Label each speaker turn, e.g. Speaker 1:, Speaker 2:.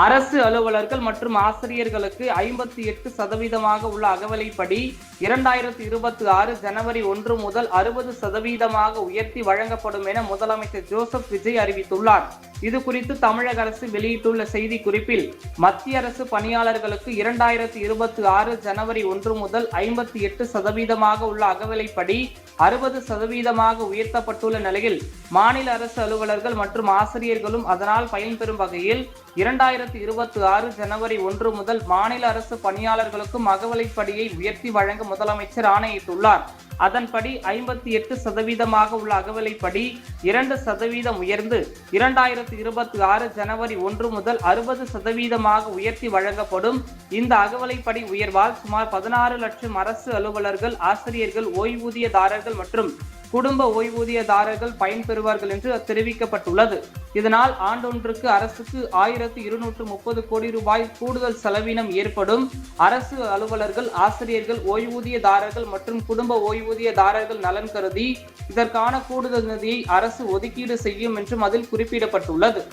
Speaker 1: அரசு அலுவலர்கள் மற்றும் ஆசிரியர்களுக்கு 58% உள்ள அகவிலைப்படி 2026 ஜனவரி 1 முதல் 60% உயர்த்தி வழங்கப்படும் என முதலமைச்சர் ஜோசப் விஜய் அறிவித்துள்ளார். இது குறித்து தமிழக அரசு வெளியிட்டுள்ள செய்தி குறிப்பில், மத்திய அரசு பணியாளர்களுக்கு 2026 ஜனவரி 1 முதல் 58% உள்ள அகவிலைப்படி 60% உயர்த்தப்பட்டுள்ள நிலையில், மாநில அரசு அலுவலர்கள் மற்றும் ஆசிரியர்களும் அதனால் பயன்பெறும் வகையில் 2026 ஜனவரி 1 முதல் மாநில அரசு பணியாளர்களுக்கும் அகவிலைப்படியை உயர்த்தி வழங்க முதலமைச்சர் ஆணையிட்டுள்ளார். அதன்படி 58% உள்ள அகவிலைப்படி 2% உயர்ந்து 2026 ஜனவரி 1 முதல் 60% உயர்த்தி வழங்கப்படும். இந்த அகவிலைப்படி உயர்வால் சுமார் 16 லட்சம் அரசு அலுவலர்கள், ஆசிரியர்கள், ஓய்வூதியதாரர்கள் மற்றும் குடும்ப ஓய்வூதியதாரர்கள் பயன்பெறுவார்கள் என்று தெரிவிக்கப்பட்டுள்ளது. இதனால் ஆண்டொன்றுக்கு அரசுக்கு 1230 கோடி ரூபாய் கூடுதல் செலவினம் ஏற்படும். அரசு அலுவலர்கள், ஆசிரியர்கள், ஓய்வூதியதாரர்கள் மற்றும் குடும்ப ஓய்வூதியதாரர்கள் நலன் கருதி இதற்கான கூடுதல் நிதியை அரசு ஒதுக்கீடு செய்யும் என்றும் அதில் குறிப்பிடப்பட்டுள்ளது.